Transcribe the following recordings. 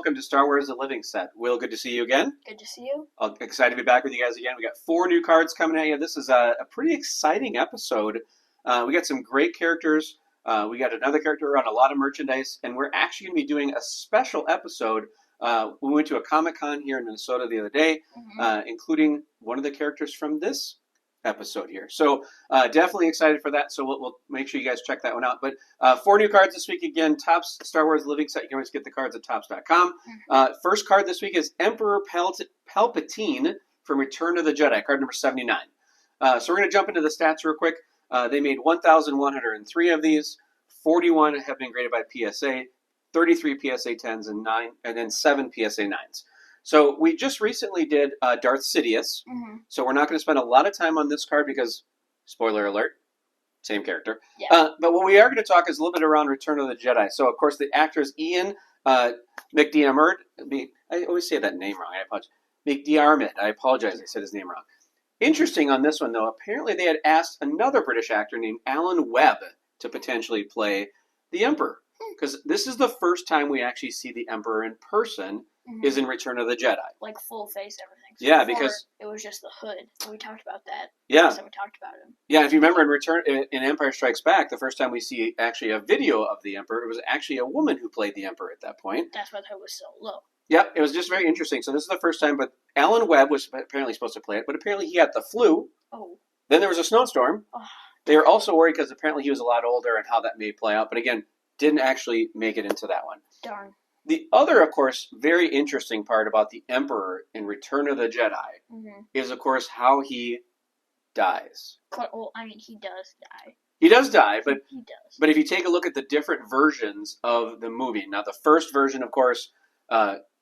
welcome to Star Wars: The Living Set. Will, good to see you again. Good to see you. Excited to be back with you guys again. We got 4 new cards coming at you. This is a pretty exciting episode. We got some great characters. We got another character on a lot of merchandise, and we're actually going to be doing a special episode. We went to a Comic-Con here in Minnesota the other day, including one of the characters from this episode here. So definitely excited for that. So we'll make sure you guys check that one out. But 4 new cards this week again. Topps Star Wars Living Set. You can always get the cards at Topps.com. First card this week is Emperor Palpatine from Return of the Jedi, card number 79. So we're going to jump into the stats real quick. They made 1,103 of these. 41 have been graded by PSA, 33 PSA 10s, and then 7 PSA 9s. So we just recently did Darth Sidious, so we're not going to spend a lot of time on this card because, spoiler alert, same character. Yeah. But what we are going to talk is a little bit around Return of the Jedi. So, of course, the actor is Ian McDiarmid. I always say that name wrong. I apologize. McDiarmid. I apologize. I said his name wrong. Interesting on this one, though, apparently they had asked another British actor named Alan Webb to potentially play the Emperor. Because this is the first time we actually see the Emperor in person is in Return of the Jedi. Like full face, everything. So yeah, because it was just the hood. And we talked about that. Yeah. Last time we talked about him. Yeah, if you remember in Empire Strikes Back, the first time we see actually a video of the Emperor, it was actually a woman who played the Emperor at that point. That's why the hood was so low. Yeah, it was just very interesting. So this is the first time, but Alan Webb was apparently supposed to play it, but apparently he had the flu. Oh. Then there was a snowstorm. Oh. They were also worried because apparently he was a lot older and how that may play out. But again, didn't actually make it into that one. Darn. The other, of course, very interesting part about the Emperor in Return of the Jedi is, of course, how he dies. Well, I mean, he does die. He does die, but he does. But if you take a look at the different versions of the movie, now the first version, of course,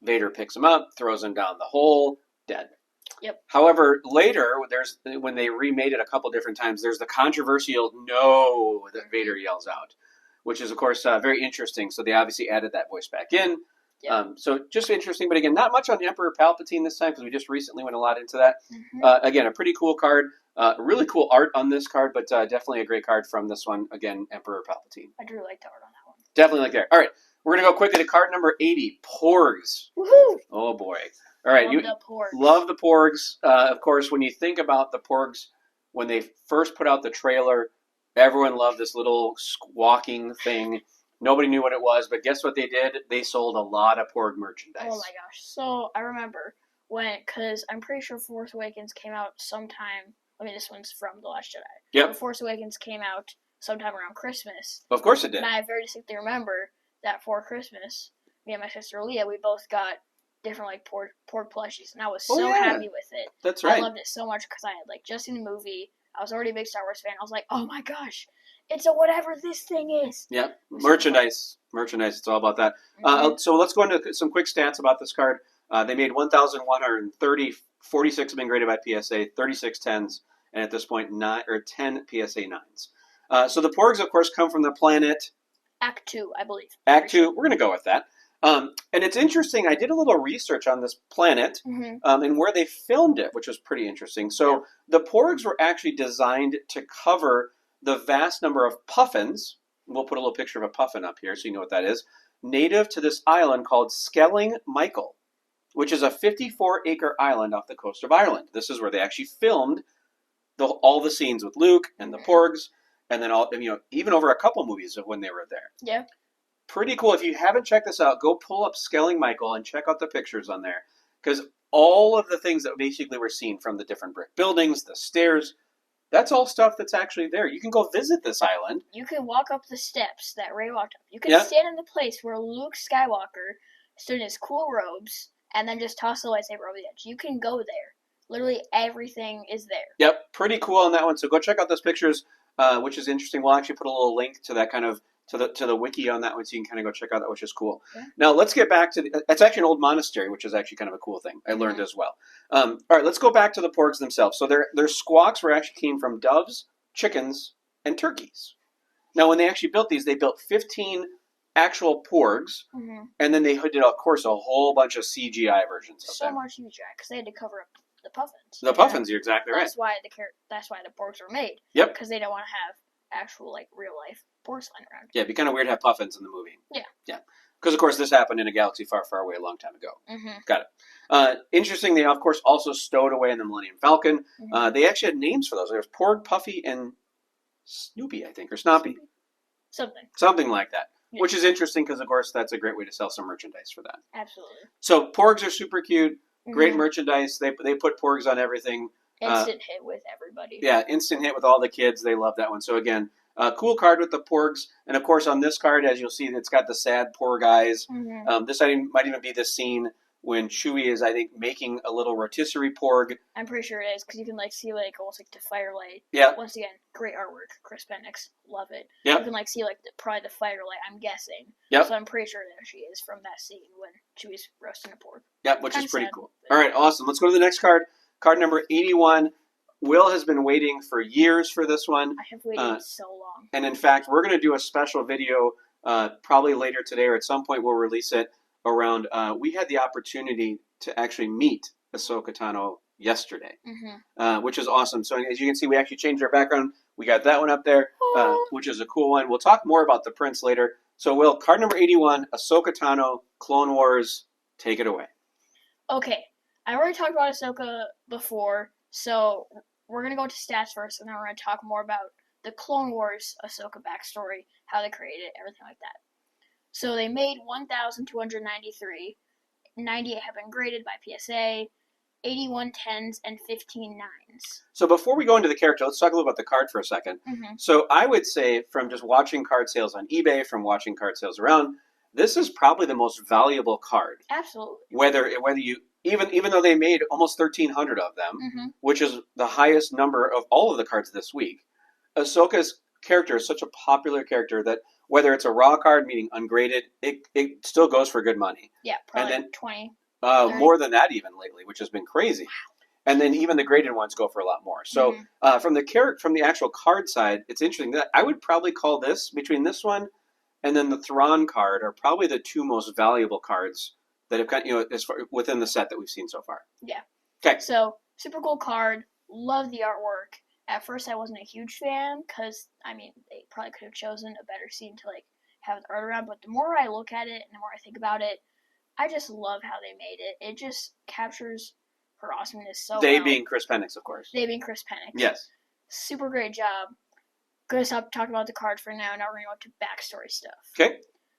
Vader picks him up, throws him down the hole, dead. Yep. However, later, when they remade it a couple different times, there's the controversial "no" that Vader yells out, which is, of course, very interesting. So they obviously added that voice back in. Yep. So just interesting. But again, not much on Emperor Palpatine this time because we just recently went a lot into that. Again, a pretty cool card. Really cool art on this card, but definitely a great card from this one. Again, Emperor Palpatine. I do like the art on that one. Definitely like that. All right. We're going to go quickly to card number 80, Porgs. Woohoo! Oh, boy. All right. Love the Porgs. Love the Porgs. Of course, when you think about the Porgs, when they first put out the trailer, everyone loved this little squawking thing. Nobody knew what it was, but guess what they did? They sold a lot of Porg merchandise. Oh, my gosh. So, I remember because I'm pretty sure Force Awakens came out sometime. I mean, this one's from The Last Jedi. Yep. The Force Awakens came out sometime around Christmas. Of course it did. And I very distinctly remember that for Christmas, me and my sister Leah, we both got different Porg plushies, and I was so happy with it. That's right. I loved it so much because I had just seen the movie. I was already a big Star Wars fan. I was like, oh my gosh, it's a whatever this thing is. Yeah, merchandise. It's all about that. So let's go into some quick stats about this card. They made 1,130, 46 have been graded by PSA, 36 10s, and at this point 10 PSA 9s. So the Porgs, of course, come from the planet Act 2, I believe. Act 2, we're going to go with that. And it's interesting, I did a little research on this planet and where they filmed it, which was pretty interesting. So the Porgs were actually designed to cover the vast number of puffins. We'll put a little picture of a puffin up here so you know what that is. Native to this island called Skelling Michael, which is a 54-acre island off the coast of Ireland. This is where they actually filmed all the scenes with Luke and the Porgs. And then even over a couple movies of when they were there. Yeah. Pretty cool. If you haven't checked this out, go pull up Skelling Michael and check out the pictures on there. Because all of the things that basically were seen from the different brick buildings, the stairs, that's all stuff that's actually there. You can go visit this island. You can walk up the steps that Rey walked up. You can stand in the place where Luke Skywalker stood in his cool robes and then just toss the lightsaber over the edge. You can go there. Literally everything is there. Yep. Pretty cool on that one. So go check out those pictures. Which is interesting. We'll actually put a little link to that to the wiki on that one, so you can kind of go check out that, which is cool. Yeah. Now let's get back to that's actually an old monastery, which is actually kind of a cool thing I learned as well. All right, let's go back to the Porgs themselves. So their squawks actually came from doves, chickens, and turkeys. Now when they actually built these, they built 15 actual Porgs, and then they did, of course, a whole bunch of CGI versions of them. So much CGI because they had to cover up the puffins. The puffins, you're exactly right. That's why the Porgs were made. Yep. Because they don't want to have actual real life Porgs flying around. Yeah, it'd be kind of weird to have puffins in the movie. Yeah. Yeah. Because, of course, this happened in a galaxy far, far away a long time ago. Mm-hmm. Got it. Interesting, they, of course, also stowed away in the Millennium Falcon. Mm-hmm. They actually had names for those. There was Porg, Puffy, and Snoopy, I think, or Snoppy. Something like that. Yeah. Which is interesting because, of course, that's a great way to sell some merchandise for that. Absolutely. So Porgs are super cute. Great merchandise. They put Porgs on everything. Instant hit with everybody. Yeah, instant hit with all the kids. They love that one. So, again, cool card with the Porgs. And, of course, on this card, as you'll see, it's got the sad Porg eyes. Mm-hmm. This might even be the scene when Chewie is, I think, making a little rotisserie Porg. I'm pretty sure it is, because you can, see, almost, the firelight. Yeah. Once again, great artwork. Kris Penix. Love it. Yeah. You can, see, probably the firelight, I'm guessing. Yeah. So I'm pretty sure there she is from that scene when Chewie's roasting a Porg. Yeah, which is pretty cool. All right, awesome. Let's go to the next card. Card number 81. Will has been waiting for years for this one. I have waited so long. And, in fact, we're going to do a special video probably later today or at some point we'll release it around, we had the opportunity to actually meet Ahsoka Tano yesterday, which is awesome. So as you can see, we actually changed our background. We got that one up there, which is a cool one. We'll talk more about the prince later. So, Will, card number 81, Ahsoka Tano, Clone Wars, take it away. Okay, I already talked about Ahsoka before, so we're going to go to stats first, and then we're going to talk more about the Clone Wars Ahsoka backstory, how they created it, everything like that. So they made 1,293, 98 have been graded by PSA, 81 10s, and 15 9s. So before we go into the character, let's talk a little about the card for a second. So I would say, from just watching card sales on eBay, from watching card sales around, this is probably the most valuable card. Absolutely. Whether you even though they made almost 1,300 of them, which is the highest number of all of the cards this week, Ahsoka's character is such a popular character that whether it's a raw card, meaning ungraded, it still goes for good money. Yeah, probably and then 20. More than that even lately, which has been crazy. Wow. And then even the graded ones go for a lot more. So from the actual card side, it's interesting that I would probably call this, between this one and then the Thrawn card, are probably the two most valuable cards that have got, as far within the set that we've seen so far. Yeah. Okay. So super cool card. Love the artwork. At first, I wasn't a huge fan because, they probably could have chosen a better scene to, have the art around. But the more I look at it and the more I think about it, I just love how they made it. It just captures her awesomeness so well. They being Kris Penix, of course. They being Kris Penix. Yes. Super great job. Gonna stop talking about the card for now. Now we're going to go to backstory stuff. Okay.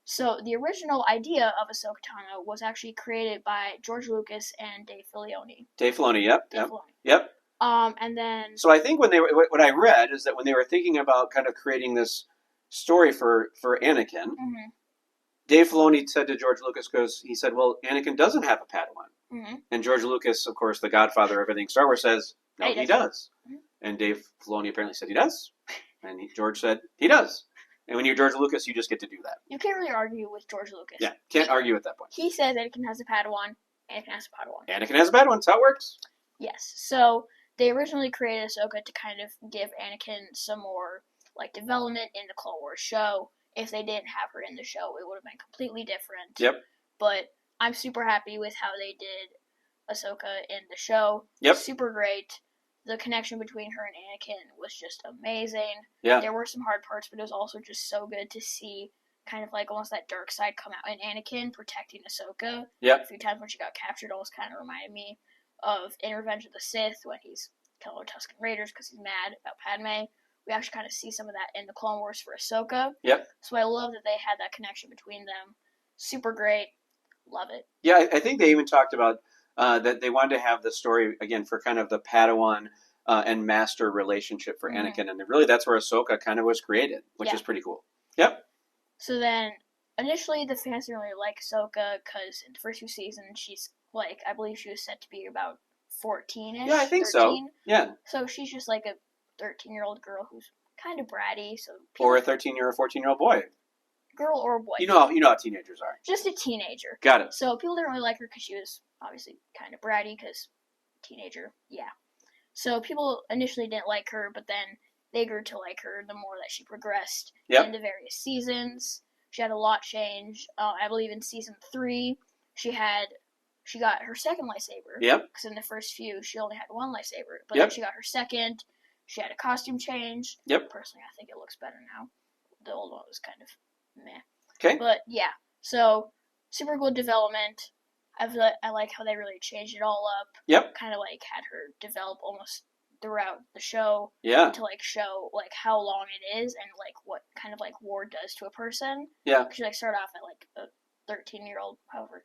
So the original idea of Ahsoka Tano was actually created by George Lucas and Dave Filoni. Dave Filoni, yep. Dave Filoni. Yep. And then... So I think what I read is that when they were thinking about kind of creating this story for Anakin, Dave Filoni said to George Lucas, because he said, well, Anakin doesn't have a padawan. And George Lucas, of course, the Godfather of everything Star Wars, says, no, he does. And Dave Filoni apparently said he does. And George said he does. And when you're George Lucas, you just get to do that. You can't really argue with George Lucas. Yeah, can't argue at that point. He says Anakin has a padawan. Anakin has a padawan. Anakin has a padawan. That's how it works. Yes. So they originally created Ahsoka to kind of give Anakin some more development in the Clone Wars show. If they didn't have her in the show, it would have been completely different. Yep. But I'm super happy with how they did Ahsoka in the show. Yep. Super great. The connection between her and Anakin was just amazing. Yeah. There were some hard parts, but it was also just so good to see kind of almost that dark side come out in Anakin protecting Ahsoka. Yep. A few times when she got captured, almost kind of reminded me of in Revenge of the Sith when he's killing Tusken Raiders because he's mad about Padme. We actually kind of see some of that in the Clone Wars for Ahsoka. Yep. So I love that they had that connection between them. Super great. Love it. Yeah, I think they even talked about that they wanted to have the story, again, for kind of the Padawan and Master relationship for Anakin. And really that's where Ahsoka kind of was created, which is pretty cool. Yep. So then, initially the fans didn't really like Ahsoka because in the first few seasons she's, I believe she was set to be about 14-ish. Yeah, I think 13. so. Yeah. So she's just a 13-year-old girl who's kind of bratty. Or a 13-year or 14-year-old boy. Girl or boy. You know how teenagers are. Just a teenager. Got it. So people didn't really like her because she was obviously kind of bratty because teenager, yeah. So people initially didn't like her, but then they grew to like her the more that she progressed in the various seasons. She had a lot change. I believe in season 3, she got her second lightsaber. Yep. Because in the first few, she only had one lightsaber. But then she got her second. She had a costume change. Yep. Personally, I think it looks better now. The old one was kind of meh. Okay. But yeah. So, super cool development. I like how they really changed it all up. Yep. Kind of like had her develop almost throughout the show. Yeah. To like show like how long it is and like what kind of like war does to a person. Yeah. She like started off at like a 13-year-old, however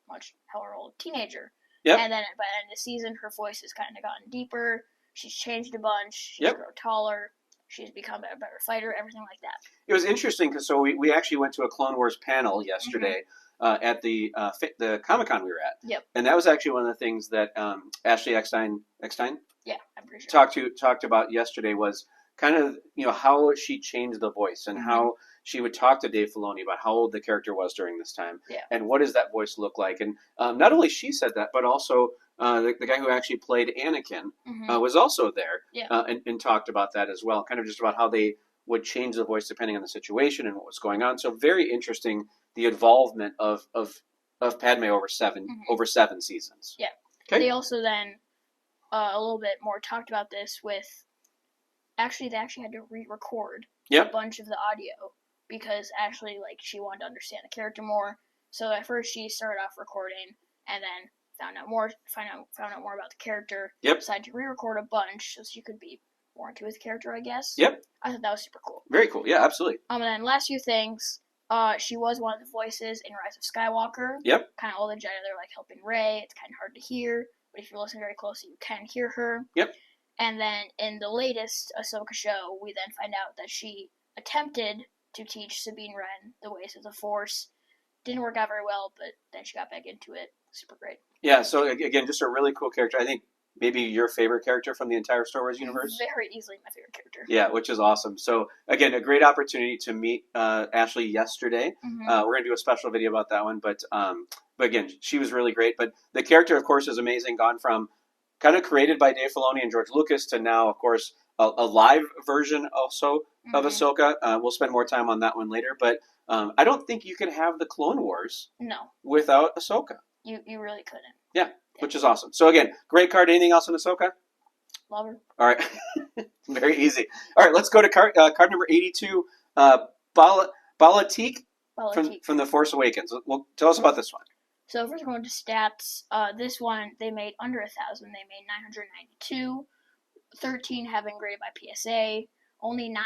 old teenager. Yep. And then by the end of the season, her voice has kind of gotten deeper. She's changed a bunch. She's grown taller. She's become a better fighter. Everything like that. It was interesting because we actually went to a Clone Wars panel yesterday. At the Comic-Con we were at. Yep. And that was actually one of the things that Ashley Eckstein? Yeah, I'm pretty sure. Talked about yesterday was kind of, how she changed the voice and how she would talk to Dave Filoni about how old the character was during this time. Yeah. And what does that voice look like? And not only she said that, but also the guy who actually played Anakin was also there and talked about that as well, kind of just about how they would change the voice depending on the situation and what was going on. So very interesting, the involvement of Padme over seven seasons. Yeah. Okay. They also then a little bit more talked about this with they actually had to re-record a bunch of the audio because actually she wanted to understand the character more. So at first she started off recording and then found out more about the character. Yep. Decided to re-record a bunch so she could be more into his character, I guess. Yep. I thought that was super cool. Very cool. Yeah, absolutely. And then last few things. She was one of the voices in Rise of Skywalker. Yep. Kind of all the Jedi, they're helping Rey. It's kind of hard to hear, but if you listen very closely, you can hear her. Yep. And then in the latest Ahsoka show, we then find out that she attempted to teach Sabine Wren the ways of the Force. Didn't work out very well, but then she got back into it. Super great. Yeah, so again, just a really cool character. I think maybe your favorite character from the entire Star Wars universe? Very easily my favorite character. Yeah, which is awesome. So, again, a great opportunity to meet Ashley yesterday. We're going to do a special video about that one. But again, she was really great. But the character, of course, is amazing. Gone from kind of created by Dave Filoni and George Lucas to now, of course, a live version also of Ahsoka. We'll spend more time on that one later. But I don't think you could have the Clone Wars without Ahsoka. You really couldn't. Yeah. Which is awesome. So, again, great card. Anything else on Ahsoka? Love her. All right. Very easy. All right, let's go to card number 82, Bala-Tik from The Force Awakens. Well, tell us about this one. So, first going to stats. This one, they made under 1,000. They made 992. 13 have been graded by PSA. Only 9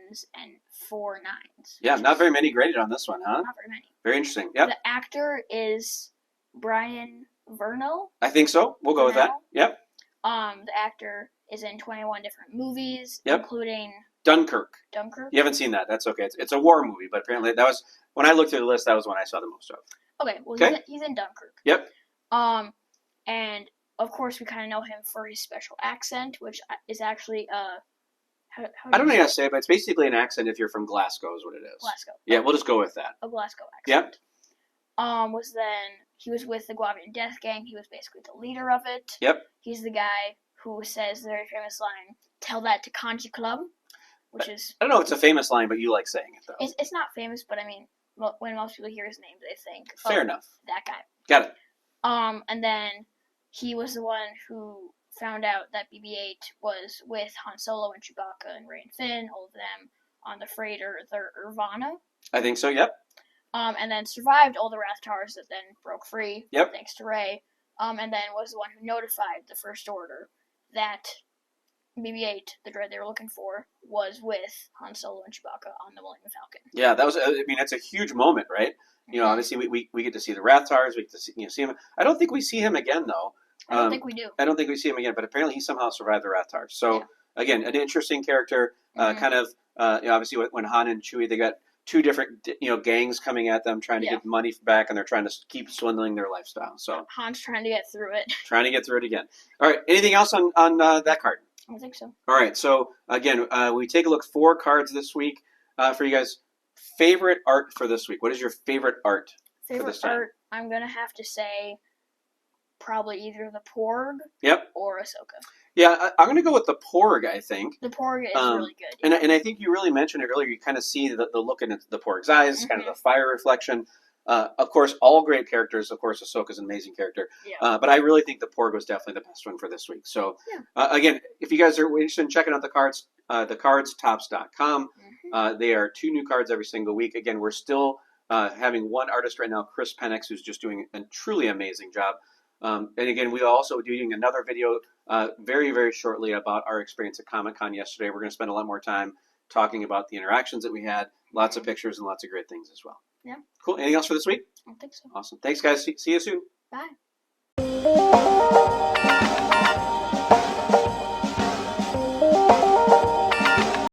10s and 4 9s. Yeah, not very many graded on this one, huh? Not very many. Very interesting. Yep. The actor is Brian Vernal. I think so. We'll go with that. Yep. The actor is in 21 different movies, yep, including Dunkirk. Dunkirk? You haven't seen that. That's okay. It's a war movie, but apparently that was, when I looked through the list, that was one I saw the most of. Okay, well, okay. He's in Dunkirk. Yep. And, of course, we kind of know him for his special accent, which is actually, I don't know how to say it, but it's basically an accent if you're from Glasgow is what it is. Glasgow. Yeah, we'll just go with that. A Glasgow accent. Yep. He was with the Guavian Death Gang. He was basically the leader of it. Yep. He's the guy who says the very famous line, "Tell that to Kanji Club," which is... I don't know if it's a famous line, but you like saying it, though. It's not famous, but I mean, when most people hear his name, they think, fair enough. That guy. Got it. And then he was the one who found out that BB-8 was with Han Solo and Chewbacca and Rey and Finn, all of them, on the freighter, the Irvana. I think so, yep. And then survived all the Rathtars that then broke free, yep, thanks to Rey. And then was the one who notified the First Order that BB-8, the droid they were looking for, was with Han Solo and Chewbacca on the Millennium Falcon. Yeah, that was, I mean, it's a huge moment, right? You know, obviously we get to see the Rathtars, we get to see him. I don't think we see him again, though. I don't think we do. I don't think we see him again, but apparently he somehow survived the Rathtars. So, again, an interesting character, kind of, obviously when Han and Chewie, they got two different, gangs coming at them, trying to get money back, and they're trying to keep swindling their lifestyle. So Han's trying to get through it. Trying to get through it again. All right, anything else on that card? I don't think so. All right, so again, we take a look 4 cards this week for you guys. Favorite art for this week? What is your favorite art for this time? Art, I'm going to have to say probably either the Porg or Ahsoka. Yeah, I'm going to go with the Porg, I think. The Porg is really good. And I think you really mentioned it earlier. You kind of see the look in the Porg's eyes, kind of the fire reflection. Of course, all great characters. Of course, Ahsoka's an amazing character. Yeah. But I really think the Porg was definitely the best one for this week. So, again, if you guys are interested in checking out the cards, thecardstops.com. They are 2 new cards every single week. Again, we're still having one artist right now, Kris Penix, who's just doing a truly amazing job. And again, we will also be doing another video very, very shortly about our experience at Comic-Con yesterday. We're going to spend a lot more time talking about the interactions that we had, lots of pictures and lots of great things as well. Yeah. Cool. Anything else for this week? I don't think so. Awesome. Thanks, guys. See you soon. Bye.